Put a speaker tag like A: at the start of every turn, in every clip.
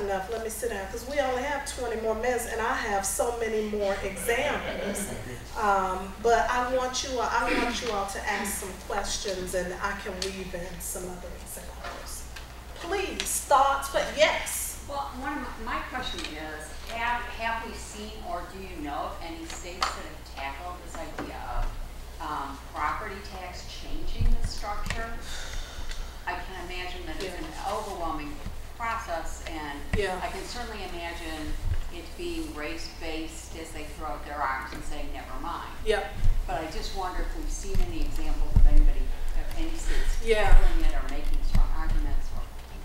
A: enough. Let me sit down, because we only have 20 more minutes, and I have so many more examples. But I want you all to ask some questions, and I can weave in some other examples. Please, thoughts, but yes.
B: Well, my question is, have we seen, or do you know of any states that have tackled this idea of property tax changing the structure? I can imagine that it's an overwhelming process, and I can certainly imagine it being race-based as they throw up their arms and say, never mind.
A: Yep.
B: But I just wonder if we've seen any examples of any states tackling it or making strong arguments.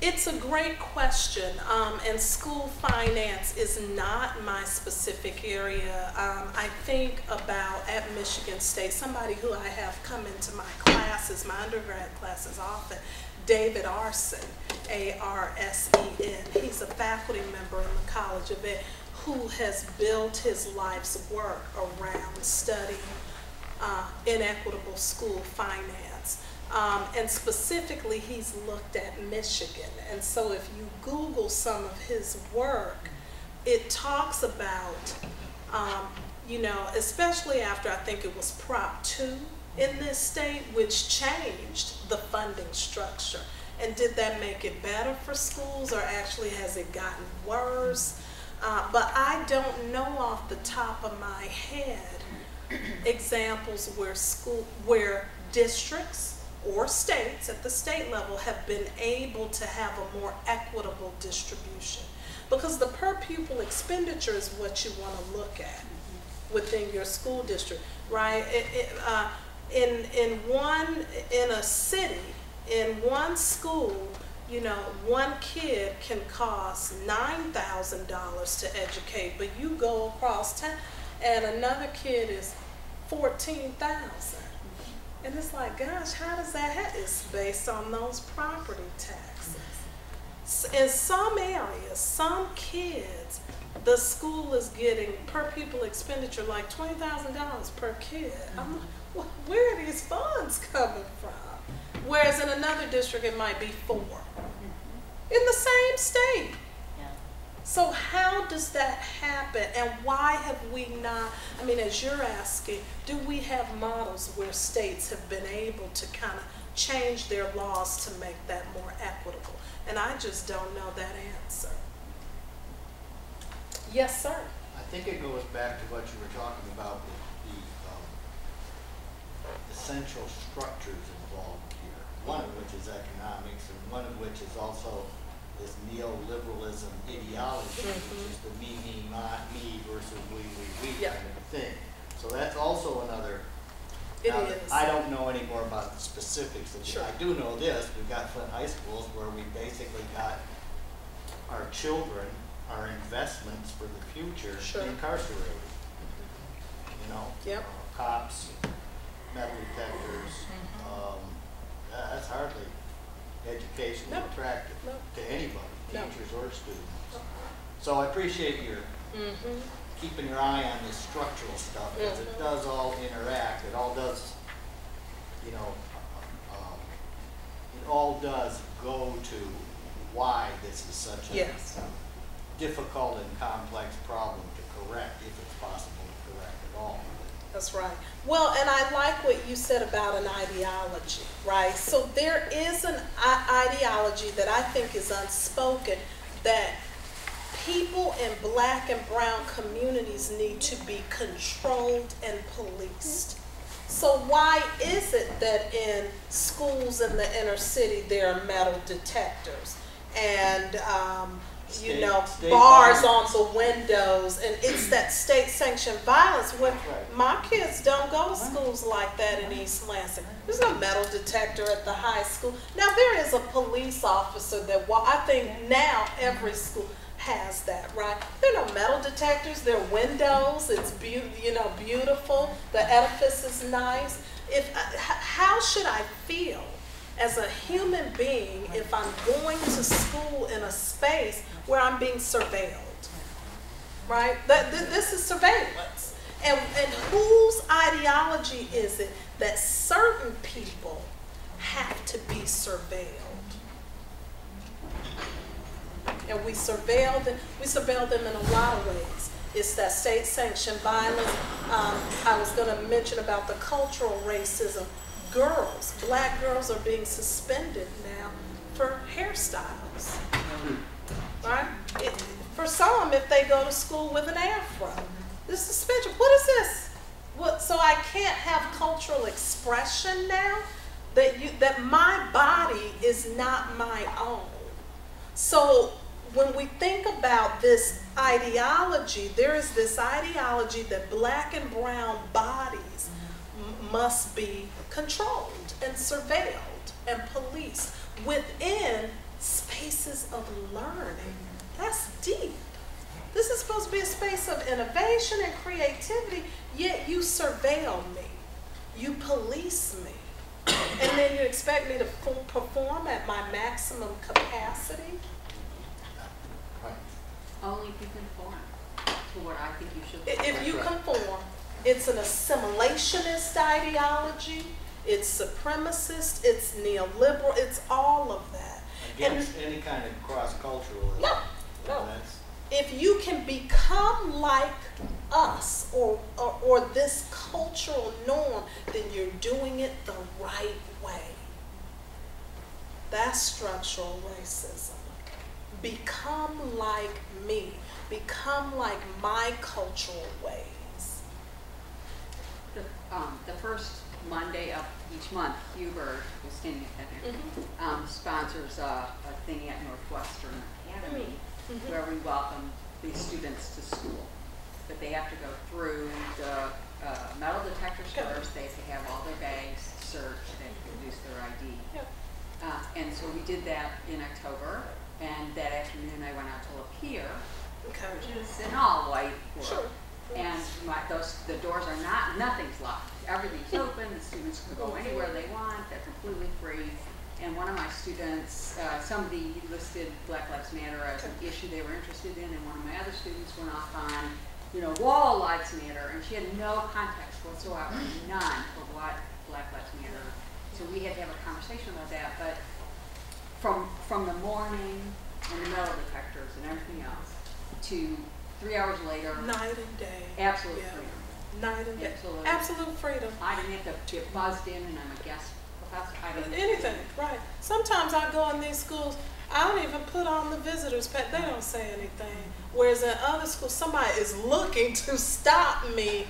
A: It's a great question, and school finance is not my specific area. I think about, at Michigan State, somebody who I have come into my classes, my undergrad classes often, David Arsen, A-R-S-E-N. He's a faculty member in the College of Ed who has built his life's work around studying inequitable school finance. And specifically, he's looked at Michigan. And so if you Google some of his work, it talks about, you know, especially after I think it was Prop 2 in this state, which changed the funding structure. And did that make it better for schools, or actually has it gotten worse? But I don't know off the top of my head examples where districts or states at the state level have been able to have a more equitable distribution. Because the per pupil expenditure is what you want to look at within your school district, right? In a city, in one school, you know, one kid can cost $9,000 to educate, but you go across town and another kid is $14,000. And it's like, gosh, how does that happen? It's based on those property taxes. In some areas, some kids, the school is getting per pupil expenditure like $20,000 per kid. I'm like, well, where are these funds coming from? Whereas in another district, it might be 4 in the same state. So how does that happen, and why have we not, I mean, as you're asking, do we have models where states have been able to kind of change their laws to make that more equitable? And I just don't know that answer. Yes, sir.
C: I think it goes back to what you were talking about with the essential structures involved here, one of which is economics, and one of which is also this neoliberalism ideology, which is the me, versus we kind of a thing. So that's also another.
A: It is.
C: I don't know any more about the specifics of it. I do know this: we've got Flint high schools where we basically got our children, our investments for the future, incarcerated. You know, cops, metal detectors. That's hardly educationally attractive to anybody, teachers or students. So I appreciate your keeping your eye on this structural stuff, because it does all interact. It all does, you know, it all does go to why this is such a difficult and complex problem to correct, if it's possible to correct at all.
A: That's right. Well, and I like what you said about an ideology, right? So there is an ideology that I think is unspoken, that people in black and brown communities need to be controlled and policed. So why is it that in schools in the inner city there are metal detectors and you know, bars on the windows, and it's that state-sanctioned violence where my kids don't go to schools like that in East Lansing. There's no metal detector at the high school. Now, there is a police officer that, I think now every school has that, right? There are no metal detectors, there are windows, it's beautiful, the edifice is nice. How should I feel as a human being if I'm going to school in a space where I'm being surveilled, right? This is surveillance. And whose ideology is it that certain people have to be surveilled? and we surveil them. We surveil them in a lot of ways. It's that state-sanctioned violence. I was going to mention about the cultural racism. Girls, black girls are being suspended now for hairstyles, right? For some, if they go to school with an afro, this suspension. What is this? What? So I can't have cultural expression now that my body is not my own. So when we think about this ideology, there is this ideology that black and brown bodies must be controlled and surveilled and policed within spaces of learning. That's deep. This is supposed to be a space of innovation and creativity, yet you surveil me, you police me, and then you expect me to perform at my maximum capacity?
B: Only if you conform to what I think you should be.
A: If you conform, it's an assimilationist ideology, it's supremacist, it's neoliberal, it's all of that.
C: Against any kind of cross-culturalism.
A: No. If you can become like us or this cultural norm, then you're doing it the right way. That's structural racism. Become like me. Become like my cultural ways.
B: The first Monday of each month, Hubert, who's standing at that, sponsors a thing at Northwestern Academy where we welcome these students to school. But they have to go through the metal detectors first. They have all their bags searched. They have to produce their ID. And so we did that in October. And that afternoon I went out to Lapeer, which is an all-white world.
A: Sure.
B: And the doors are nothing's locked. Everything's open. The students can go anywhere they want. They're completely free. And one of my students, somebody listed Black Lives Matter as an issue they were interested in, and one of my other students went off on, all lives matter, and she had no context whatsoever, none for what Black Lives Matter. So we had to have a conversation about that. But from the morning and the metal detectors and everything else to 3 hours later,
A: night and day,
B: absolute freedom.
A: Night and day, absolute freedom.
B: I didn't have to get buzzed in, and I'm a guest professor.
A: Anything, right? Sometimes I go in these schools, I don't even put on the visitors pass. They don't say anything. Whereas in other schools, somebody is looking to stop me.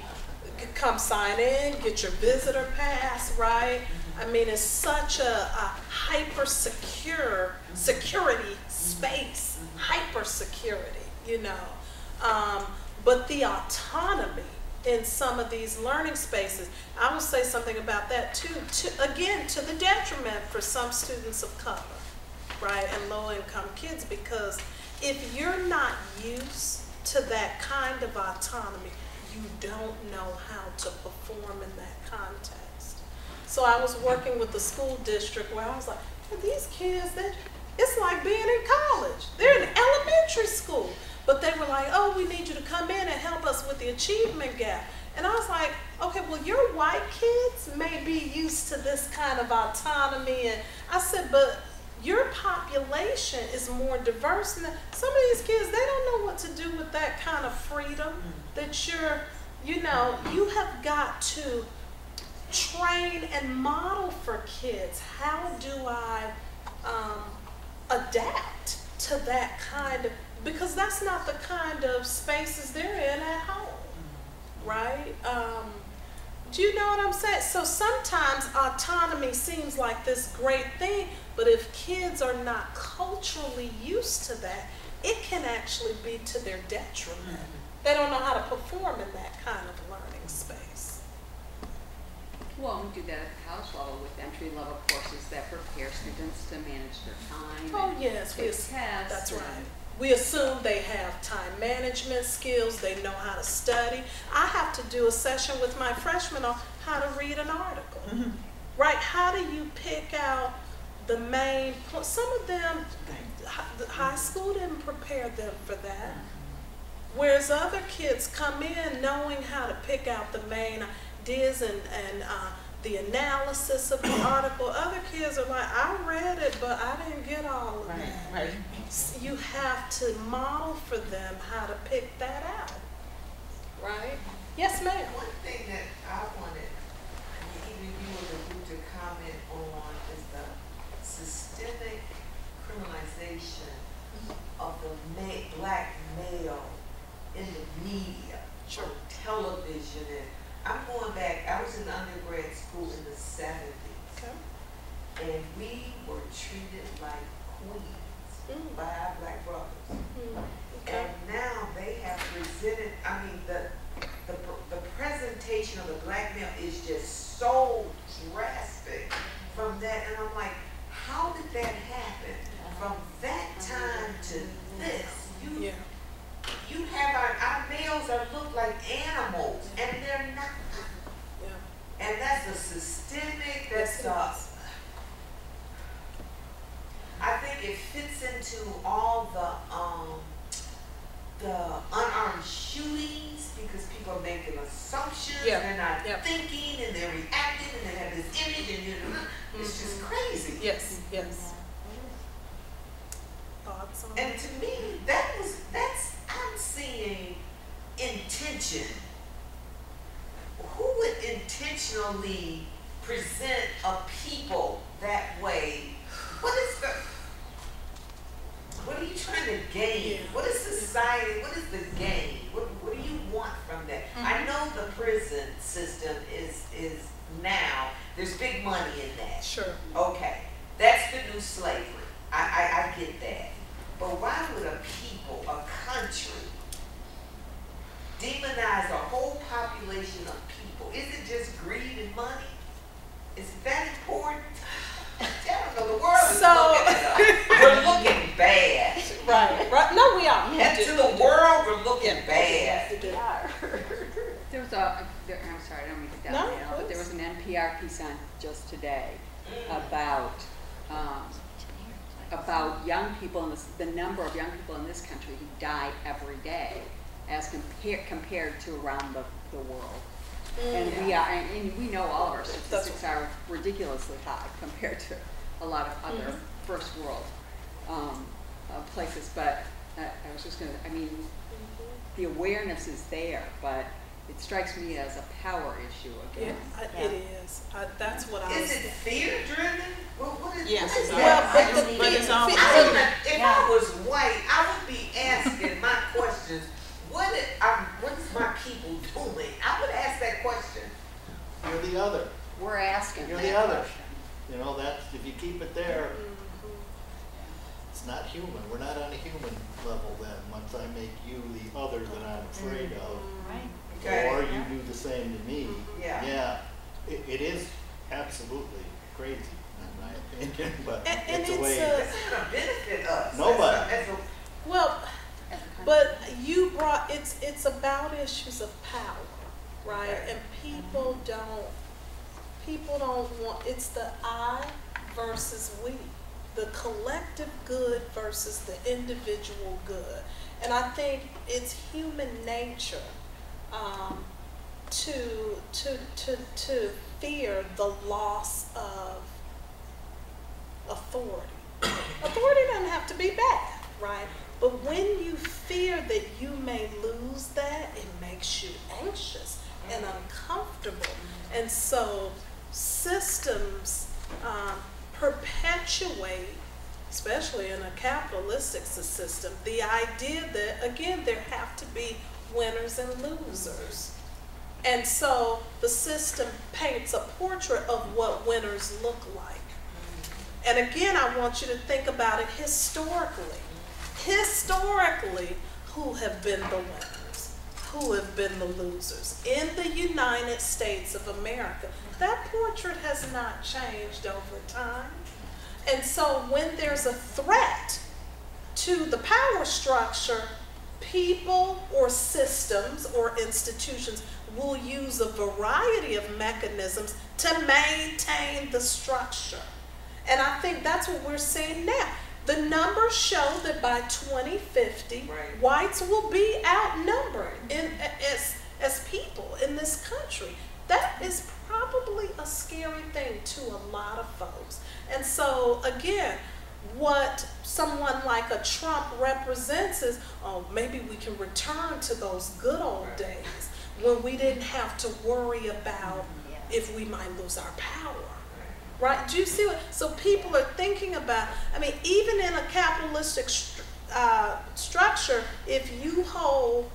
A: Come sign in, get your visitor pass, right? I mean, it's such a hyper security space, hyper security, but the autonomy in some of these learning spaces, I will say something about that too, again, to the detriment for some students of color, right, and low-income kids, because if you're not used to that kind of autonomy, you don't know how to perform in that context. So I was working with the school district where I was like, these kids, it's like being in college. They're in elementary school. But they were like, oh, we need you to come in and help us with the achievement gap. And I was like, okay, well, your white kids may be used to this kind of autonomy. And I said, but your population is more diverse than that. Some of these kids, they don't know what to do with that kind of freedom that you have got to train and model for kids. How do I adapt to that kind of, because that's not the kind of spaces they're in at home, right? Do you know what I'm saying? So sometimes autonomy seems like this great thing, but if kids are not culturally used to that, it can actually be to their detriment. They don't know how to perform in that kind of learning space.
B: Well, we do that at the college level with entry-level courses that prepare students to manage their time.
A: Oh, yes,
B: tests.
A: That's right. We assume they have time management skills, they know how to study. I have to do a session with my freshmen on how to read an article, right? How do you pick out the main, some of them, the high school didn't prepare them for that. Whereas other kids come in knowing how to pick out the main ideas and the analysis of the article. Other kids are like, I read it, but I didn't get all of that.
D: Right.
A: You have to model for them how to pick that out, right? Yes, ma'am.
E: One thing that I wanted, even you or the group to comment on is the systemic criminalization of the black male in the media,
A: Sure.
E: on television, and I'm going back, I was in undergrad school in the 70s,
A: Okay.
E: and we were treated like queens by our black brothers.
A: Okay.
E: And now they have presented, I mean, the presentation of the black male is just so drastic from that, and I'm like, how did that happen? From that time to this,
A: Yeah.
E: you have our males are look like animals, and they're not.
A: Yeah.
E: And that's a systemic,
A: Yes,
E: that's
A: it
E: a,
A: is.
E: I think it fits into all the unarmed shootings because people are making assumptions,
A: Yeah.
E: they're not
A: Yep.
E: thinking, and they're reacting, and they have this image, and it's just crazy.
A: Yes, yes. Thoughts on
E: And
A: it?
E: to me, I'm seeing intention. Who would intentionally present a people that way? What are you trying to gain?
A: Yeah.
E: What is society, what is the gain? What do you want from that? I know the prison system is now, there's big money in that.
A: Sure.
E: Okay, that's the new slavery. I get that. But why would a people, a country, demonize a whole population of people? Is it just greed and money? Is it that important? I don't know. The world is looking at us. We're looking bad.
A: Right, right. No, we are.
E: And to the world, we're looking bad.
B: There was I'm sorry, I don't mean to get down
A: No,
B: now, but there was an NPR piece on just today about young people, the number of young people in this country who die every day as compared to around the world. And we know all of our statistics are ridiculously high compared to a lot of other first world places. But I was just going to, I mean, the awareness is there, but it strikes me as a power issue again.
A: Yeah, it is. That's what I was
E: Is it fear-driven? What is
D: Yes,
E: what is
D: it's
E: that?
D: but it's all
E: If I was white, I would be asking my questions. What is my people doing? I would ask that question.
C: You're the other.
B: We're asking
C: You're
B: that
C: the other.
B: question.
C: You know, that's, if you keep it there, it's not human. We're not on a human level then, once I make you the other that I'm afraid of.
D: Right.
E: Okay.
C: Or you do the same to me.
E: Yeah.
C: Yeah. It is absolutely crazy, in my opinion, but
A: And
C: it's a
A: it's
C: way.
E: That's not gonna benefit us.
C: Nobody.
A: well,
B: As a country.
A: but you brought it's about issues of power, right?
E: Okay.
A: And people don't want, it's the I versus we, the collective good versus the individual good. And I think it's human nature to fear the loss of authority. Authority doesn't have to be bad, right? But when you fear that you may lose that, it makes you anxious and uncomfortable. And so systems perpetuate, especially in a capitalistic system, the idea that, again, there have to be winners and losers. And so the system paints a portrait of what winners look like. And again, I want you to think about it historically. Historically, who have been the winners? Who have been the losers? In the United States of America, that portrait has not changed over time. And so when there's a threat to the power structure, people or systems or institutions will use a variety of mechanisms to maintain the structure. And I think that's what we're seeing now. The numbers show that by 2050,
E: Right.
A: whites will be outnumbered as people in this country. That is probably a scary thing to a lot of folks. And so again, what someone like a Trump represents is, oh, maybe we can return to those good old days when we didn't have to worry about if we might lose our power. Right? Do you see what? So people are thinking about, I mean, even in a capitalistic structure, if you hold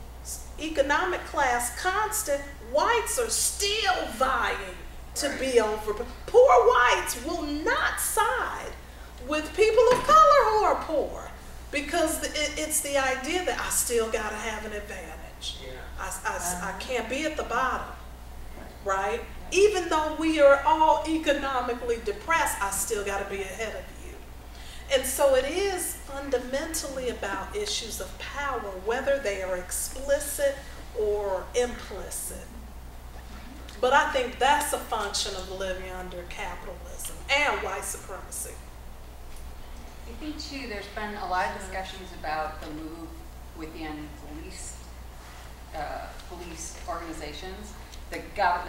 A: economic class constant, whites are still vying to be over. Poor whites will not side with people of color who are poor, because it's the idea that I still got to have an advantage. I can't be at the bottom, right? Even though we are all economically depressed, I still got to be ahead of you. And so it is fundamentally about issues of power, whether they are explicit or implicit. But I think that's a function of living under capitalism and white supremacy.
B: I think too, there's been a lot of discussions about the move within police organizations. The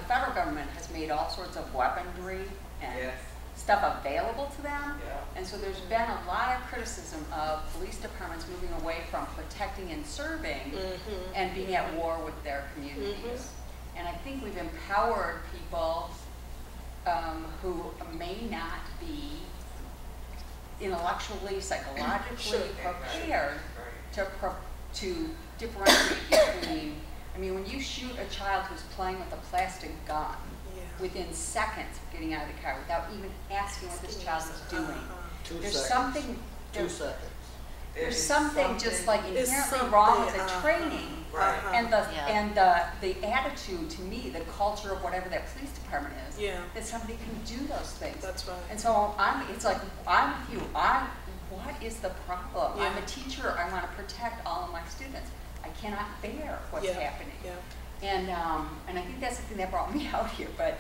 B: federal government has made all sorts of weaponry and stuff available to them. And so there's been a lot of criticism of police departments moving away from protecting and serving and being at war with their communities. And I think we've empowered people who may not be intellectually, psychologically prepared to differentiate between, I mean, when you shoot a child who's playing with a plastic gun, within seconds of getting out of the car without even asking what this child is doing, there's something. There's something just like inherently wrong with the training and the attitude, to me, the culture of whatever that police department is, that somebody can do those things.
A: That's right.
B: And so it's like, I'm with you. What is the problem? I'm a teacher. I want to protect all of my students. I cannot bear what's happening. And I think that's the thing that brought me out here. But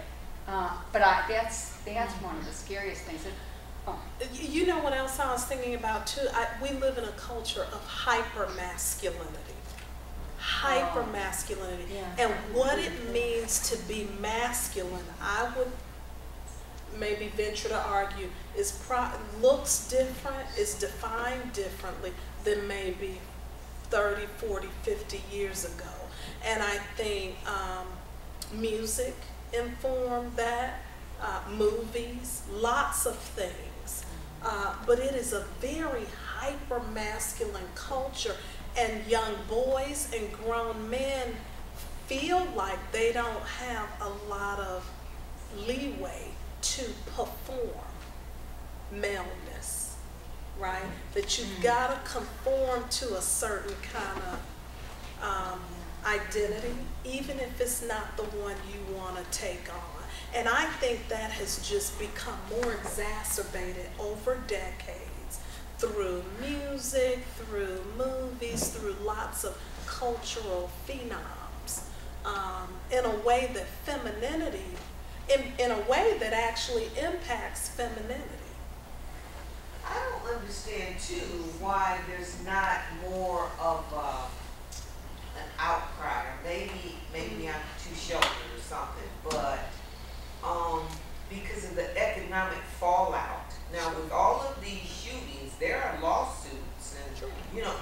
B: that's one of the scariest things.
A: You know what else I was thinking about too? We live in a culture of hyper-masculinity. Hyper-masculinity. And what it means to be masculine, I would maybe venture to argue, looks different, is defined differently than maybe 30, 40, 50 years ago. And I think music informed that, movies, lots of things. But it is a very hyper-masculine culture, and young boys and grown men feel like they don't have a lot of leeway to perform maleness, right? That you've got to conform to a certain kind of identity, even if it's not the one you want to take on. And I think that has just become more exacerbated over decades through music, through movies, through lots of cultural phenoms, in a way that femininity, in a way that actually impacts femininity.
E: I don't understand too why there's not more of an outcry, or maybe I'm too sheltered or something, but because of the economic fallout. Now with all of these shootings, there are lawsuits, and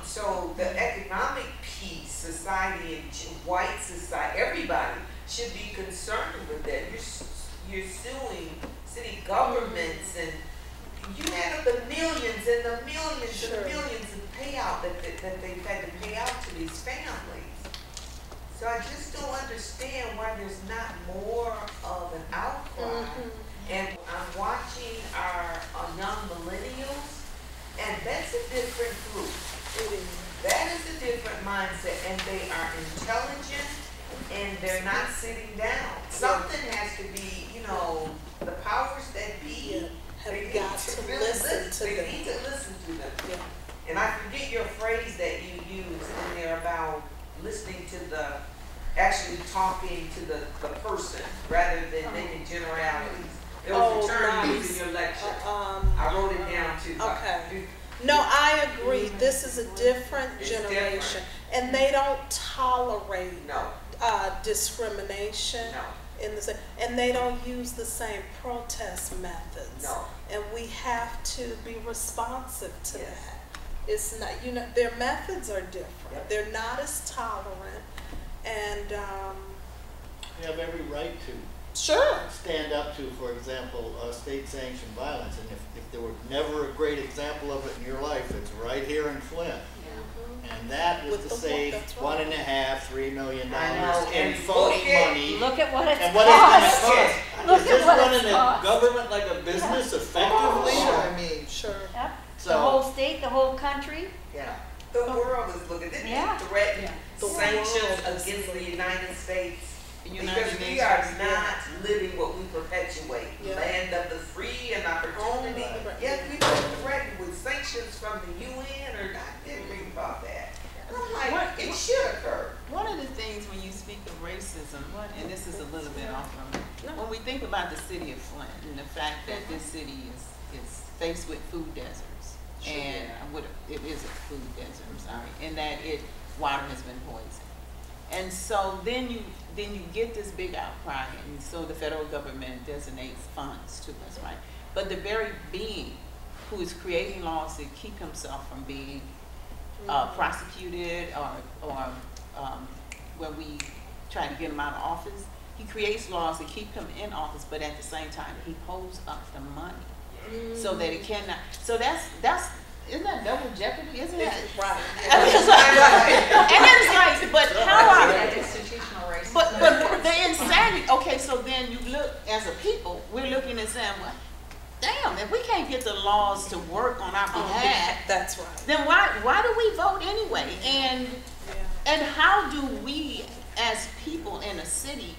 E: so the economic piece, society and white society, everybody should be concerned with that. You're suing city governments, and you add up the millions and the millions and the millions of payout that they've had to pay out to these families. So I just don't understand why there's not more of an outcry. And I'm watching our young millennials, and that's a different group. That is a different mindset, and they are intelligent, and they're not sitting down. Something has to be, the powers that be,
A: They need to listen
E: to them. And I forget your phrase that you used in there about listening to actually talking to the person rather than making generalities. There was a term used in your lecture. I wrote it down too.
A: Okay. No, I agree. This is a different generation, and they don't tolerate discrimination. and they don't use the same protest methods.
E: No.
A: And we have to be responsive to
E: Yes.
A: that. It's not, you know, their methods are different.
E: Yep.
A: They're not as tolerant, and
C: You have every right to
A: sure.
C: stand up to, for example, state-sanctioned violence. And if there were never a great example of it in your life, it's right here in Flint. And that was
A: With
C: to
A: the
C: save
A: that's right.
C: $1.5, $3 million
E: I know,
C: in
E: and
C: phony
E: look at-
C: money.
B: Look at what it's
C: And what is
B: cost.
C: going to cost?
B: Look
C: Is
B: at
C: this
B: what
C: running
B: it's
C: a
B: cost.
C: government like a business effectively?
E: Sure.
C: I mean,
A: Sure.
B: Yep.
C: So-
B: The whole state, the whole country.
C: yeah.
E: The world is looking, they
B: Yeah.
E: threaten
B: Yeah.
A: The
E: sanctions
A: world is
E: against the
A: looking.
E: United States.
D: United
E: Because we
D: Nations,
E: are
D: yeah.
E: not living what we perpetuate,
A: Yeah.
E: land of the free and opportunity.
A: Oh, right.
E: Yes, we were threatened with sanctions from the UN, or I didn't read about that. And I'm like,
D: What-
E: it should occur.
D: One of the things when you speak of racism, and this is a little bit off from it,
A: No.
D: when we think about the city of Flint and the fact that this city is faced with food deserts,
A: Sure.
D: and it is a food desert, I'm sorry, and that water has been poisoned. And so then you get this big outcry, and so the federal government designates funds to us, right? But the very being who is creating laws to keep himself from being prosecuted or where we try to get him out of office, he creates laws to keep him in office, but at the same time he holds up the money so that it cannot. So that's isn't that double jeopardy? Isn't that?
A: Right.
D: I mean, it's like, and then it's like, but how are
B: That institutional racism.
D: but the insanity. Okay, so then you look as a people, we're looking and saying, well, damn, if we can't get the laws to work on our behalf,
A: That's right.
D: then why do we vote anyway? And
A: Yeah.
D: and how do we as people in a city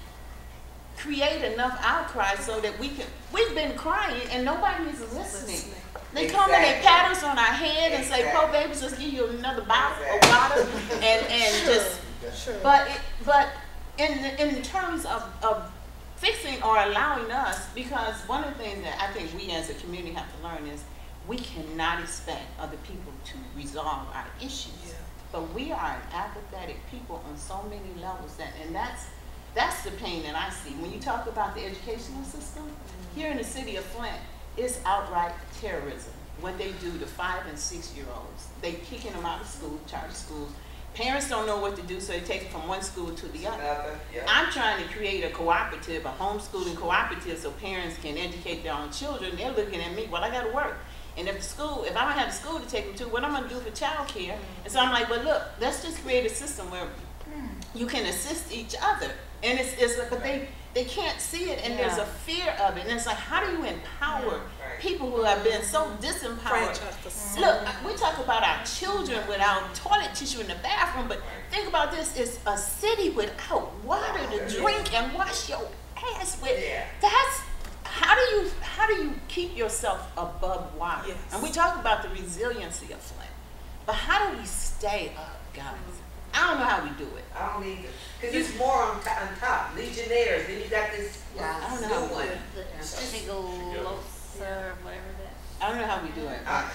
D: create enough outcry so that we've been crying and nobody is listening. They come and they
E: Exactly.
D: pat us on our head and say,
E: Exactly.
D: "Poor babies, let's give you another bottle of
E: Exactly.
D: water," and
A: Sure.
D: just.
A: Sure.
D: But in terms of fixing or allowing us, because one of the things that I think we as a community have to learn is we cannot expect other people to resolve our issues.
A: Yeah.
D: But we are an apathetic people on so many levels and that's the pain that I see. When you talk about the educational system, here in the city of Flint, it's outright terrorism. What they do to 5 and 6 year olds. They kicking them out of school, charter schools. Parents don't know what to do, so they take them from one school to the other.
E: Yeah.
D: I'm trying to create a cooperative, a homeschooling cooperative, so parents can educate their own children. They're looking at me, well, I got to work. And if I don't have the school to take them to, what am I going to do for childcare? And so I'm like, well, look, let's just create a system where you can assist each other. And but they can't see it, and there's a fear of it. And it's like, how do you empower people who have been so disempowered? Look, we talk about our children without toilet tissue in the bathroom, but think about this: it's a city without water to drink and wash your ass with. That's how do you keep yourself above water?
A: Yes.
D: And we talk about the resiliency of Flint, but how do we stay up, guys? I don't know how we do it.
E: I don't either. Because it's more on top. Legionnaires. Then you got this
D: I don't know
E: new
D: how we
E: one.
D: do it.
B: Or whatever that.
D: I don't know how we do it.
E: I-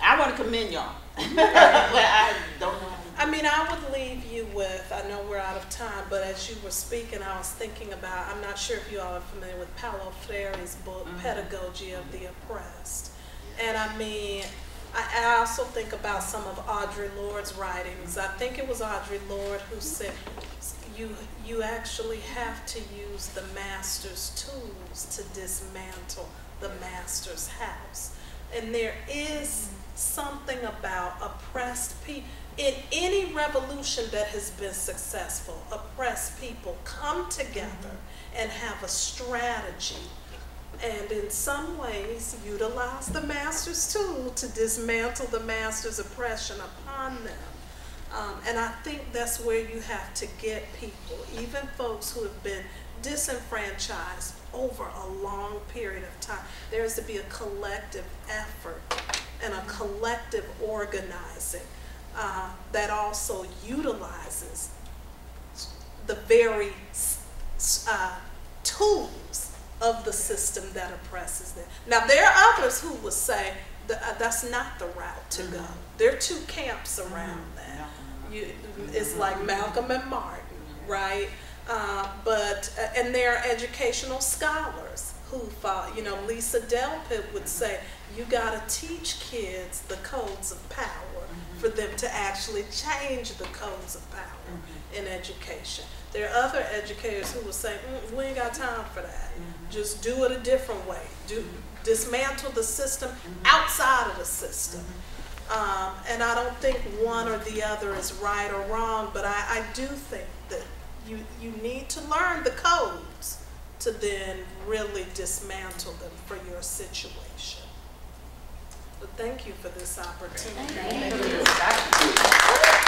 D: I want to commend y'all, but I don't know.
A: I mean, I would leave you with, I know we're out of time, but as you were speaking, I was thinking about, I'm not sure if you all are familiar with Paulo Freire's book, Pedagogy of the Oppressed. And I mean, I also think about some of Audre Lorde's writings. I think it was Audre Lorde who said, you actually have to use the master's tools to dismantle the master's house. And there is something about oppressed people. In any revolution that has been successful, oppressed people come together and have a strategy, and in some ways utilize the master's tool to dismantle the master's oppression upon them. And I think that's where you have to get people, even folks who have been disenfranchised over a long period of time. There has to be a collective effort and a collective organizing that also utilizes the very tools of the system that oppresses them. Now, there are others who would say that's not the route to go. There are two camps around that. It's like Malcolm and Martin, right? And there are educational scholars who follow, you know, Lisa Delpit would say, you gotta teach kids the codes of power for them to actually change the codes of power in education. There are other educators who will say, we ain't got time for that. Just do it a different way. Dismantle the system outside of the system. And I don't think one or the other is right or wrong, but I do think that you need to learn the codes to then really dismantle them for your situation. But thank you for this opportunity.
B: Thank you.